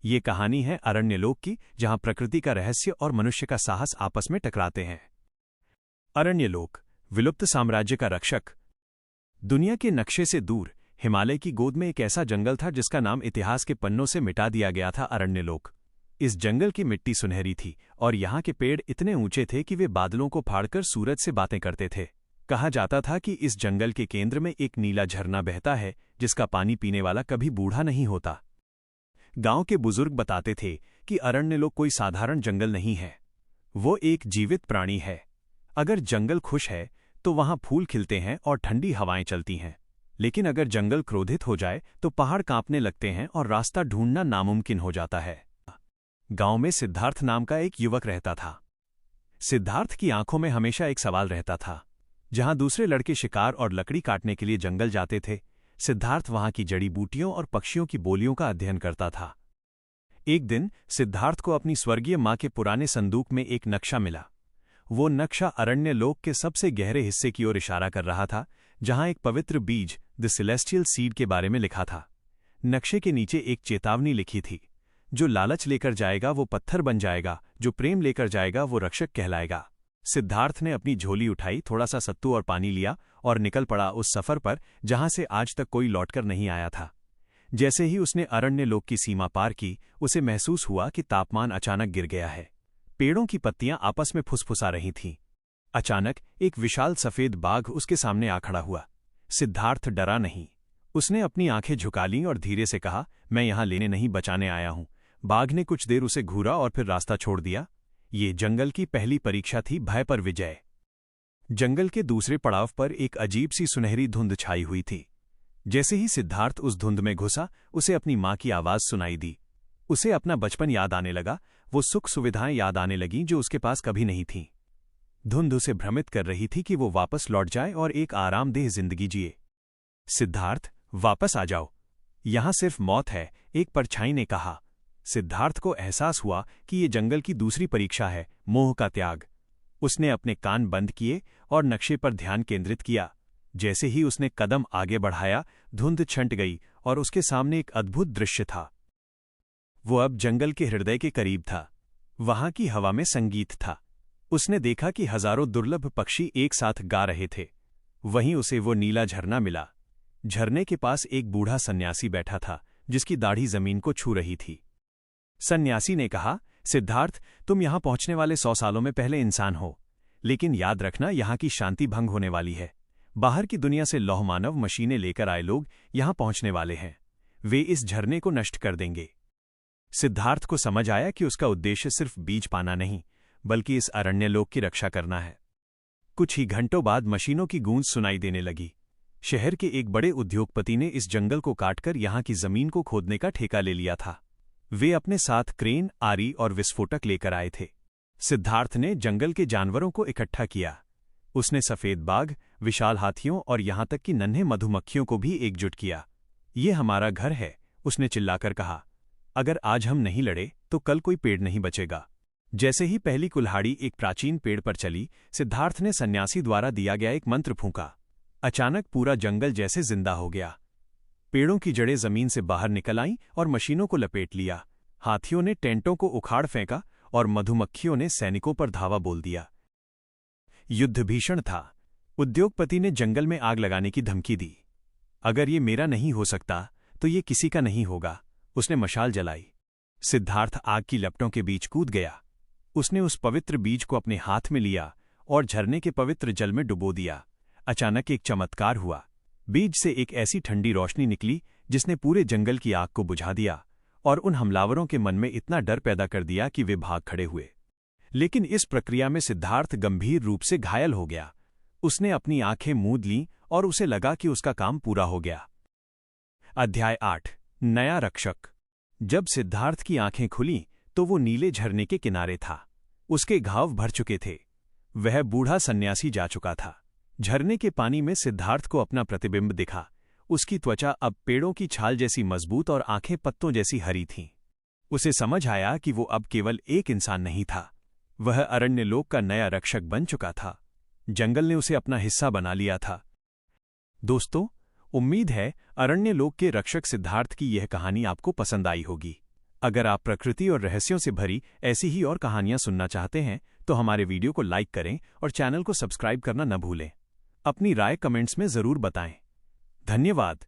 ये कहानी है अरण्यलोक की, जहां प्रकृति का रहस्य और मनुष्य का साहस आपस में टकराते हैं। अरण्यलोक, विलुप्त साम्राज्य का रक्षक। दुनिया के नक्शे से दूर हिमालय की गोद में एक ऐसा जंगल था जिसका नाम इतिहास के पन्नों से मिटा दिया गया था, अरण्यलोक। इस जंगल की मिट्टी सुनहरी थी और यहाँ के पेड़ इतने ऊंचे थे कि वे बादलों को फाड़कर सूरज से बातें करते थे। कहा जाता था कि इस जंगल के केंद्र में एक नीला झरना बहता है जिसका पानी पीने वाला कभी बूढ़ा नहीं होता। गांव के बुजुर्ग बताते थे कि अरण्यलोक कोई साधारण जंगल नहीं है, वो एक जीवित प्राणी है। अगर जंगल खुश है तो वहां फूल खिलते हैं और ठंडी हवाएं चलती हैं, लेकिन अगर जंगल क्रोधित हो जाए तो पहाड़ कांपने लगते हैं और रास्ता ढूंढना नामुमकिन हो जाता है। गांव में सिद्धार्थ नाम का एक युवक रहता था। सिद्धार्थ की आंखों में हमेशा एक सवाल रहता था। जहां दूसरे लड़के शिकार और लकड़ी काटने के लिए जंगल जाते थे, सिद्धार्थ वहां की जड़ी बूटियों और पक्षियों की बोलियों का अध्ययन करता था। एक दिन सिद्धार्थ को अपनी स्वर्गीय मां के पुराने संदूक में एक नक्शा मिला। वो नक्शा अरण्यलोक के सबसे गहरे हिस्से की ओर इशारा कर रहा था, जहां एक पवित्र बीज, द सेलेस्टियल सीड, के बारे में लिखा था। नक्शे के नीचे एक चेतावनी लिखी थी, जो लालच लेकर जाएगा वो पत्थर बन जाएगा, जो प्रेम लेकर जाएगा वो रक्षक कहलाएगा। सिद्धार्थ ने अपनी झोली उठाई, थोड़ा सा सत्तू और पानी लिया और निकल पड़ा उस सफर पर जहां से आज तक कोई लौटकर नहीं आया था। जैसे ही उसने अरण्यलोक की सीमा पार की, उसे महसूस हुआ कि तापमान अचानक गिर गया है। पेड़ों की पत्तियां आपस में फुसफुसा रही थीं। अचानक एक विशाल सफेद बाघ उसके सामने आ खड़ा हुआ। सिद्धार्थ डरा नहीं। उसने अपनी आंखें झुका लीं और धीरे से कहा, मैं यहां लेने नहीं, बचाने आया हूं। बाघ ने कुछ देर उसे घूरा और फिर रास्ता छोड़ दिया। ये जंगल की पहली परीक्षा थी, भय पर विजय। जंगल के दूसरे पड़ाव पर एक अजीब सी सुनहरी धुंध छाई हुई थी। जैसे ही सिद्धार्थ उस धुंध में घुसा, उसे अपनी मां की आवाज सुनाई दी। उसे अपना बचपन याद आने लगा, वो सुख सुविधाएं याद आने लगीं जो उसके पास कभी नहीं थीं। धुंध उसे भ्रमित कर रही थी कि वो वापस लौट जाए और एक आरामदेह जिंदगी जिए। सिद्धार्थ, वापस आ जाओ, यहां सिर्फ मौत है, एक परछाई ने कहा। सिद्धार्थ को एहसास हुआ कि ये जंगल की दूसरी परीक्षा है, मोह का त्याग। उसने अपने कान बंद किए और नक्शे पर ध्यान केंद्रित किया। जैसे ही उसने कदम आगे बढ़ाया, धुंध छंट गई और उसके सामने एक अद्भुत दृश्य था। वो अब जंगल के हृदय के करीब था। वहां की हवा में संगीत था। उसने देखा कि हजारों दुर्लभ पक्षी एक साथ गा रहे थे। वहीं उसे वो नीला झरना मिला। झरने के पास एक बूढ़ा सन्यासी बैठा था, जिसकी दाढ़ी जमीन को छू रही थी। सन्यासी ने कहा, सिद्धार्थ, तुम यहां पहुंचने वाले 100 सालों में पहले इंसान हो, लेकिन याद रखना, यहां की शांति भंग होने वाली है। बाहर की दुनिया से लौह मानव मशीनें लेकर आए लोग यहां पहुंचने वाले हैं। वे इस झरने को नष्ट कर देंगे। सिद्धार्थ को समझ आया कि उसका उद्देश्य सिर्फ बीज पाना नहीं, बल्कि इस अरण्यलोक की रक्षा करना है। कुछ ही घंटों बाद मशीनों की गूंज सुनाई देने लगी। शहर के एक बड़े उद्योगपति ने इस जंगल को काटकर यहां की जमीन को खोदने का ठेका ले लिया था। वे अपने साथ क्रेन, आरी और विस्फोटक लेकर आए थे। सिद्धार्थ ने जंगल के जानवरों को इकट्ठा किया। उसने सफेद बाघ, विशाल हाथियों और यहां तक कि नन्हे मधुमक्खियों को भी एकजुट किया। ये हमारा घर है, उसने चिल्लाकर कहा। अगर आज हम नहीं लड़े तो कल कोई पेड़ नहीं बचेगा। जैसे ही पहली कुल्हाड़ी एक प्राचीन पेड़ पर चली, सिद्धार्थ ने सन्यासी द्वारा दिया गया एक मंत्र फूंका। अचानक पूरा जंगल जैसे जिंदा हो गया। पेड़ों की जड़ें जमीन से बाहर निकल आईं और मशीनों को लपेट लिया। हाथियों ने टेंटों को उखाड़ फेंका और मधुमक्खियों ने सैनिकों पर धावा बोल दिया। युद्ध भीषण था। उद्योगपति ने जंगल में आग लगाने की धमकी दी। अगर ये मेरा नहीं हो सकता तो ये किसी का नहीं होगा, उसने मशाल जलाई। सिद्धार्थ आग की लपटों के बीच कूद गया। उसने उस पवित्र बीज को अपने हाथ में लिया और झरने के पवित्र जल में डुबो दिया। अचानक एक चमत्कार हुआ। बीज से एक ऐसी ठंडी रोशनी निकली जिसने पूरे जंगल की आग को बुझा दिया और उन हमलावरों के मन में इतना डर पैदा कर दिया कि वे भाग खड़े हुए। लेकिन इस प्रक्रिया में सिद्धार्थ गंभीर रूप से घायल हो गया। उसने अपनी आंखें मूंद लीं और उसे लगा कि उसका काम पूरा हो गया। अध्याय 8, नया रक्षक। जब सिद्धार्थ की आंखें खुलीं तो वो नीले झरने के किनारे था। उसके घाव भर चुके थे। वह बूढ़ा सन्यासी जा चुका था। झरने के पानी में सिद्धार्थ को अपना प्रतिबिंब दिखा। उसकी त्वचा अब पेड़ों की छाल जैसी मजबूत और आंखें पत्तों जैसी हरी थीं। उसे समझ आया कि वो अब केवल एक इंसान नहीं था, वह अरण्यलोक का नया रक्षक बन चुका था। जंगल ने उसे अपना हिस्सा बना लिया था। दोस्तों, उम्मीद है अरण्यलोक के रक्षक सिद्धार्थ की यह कहानी आपको पसंद आई होगी। अगर आप प्रकृति और रहस्यों से भरी ऐसी ही और कहानियां सुनना चाहते हैं तो हमारे वीडियो को लाइक करें और चैनल को सब्सक्राइब करना न भूलें। अपनी राय कमेंट्स में ज़रूर बताएं। धन्यवाद।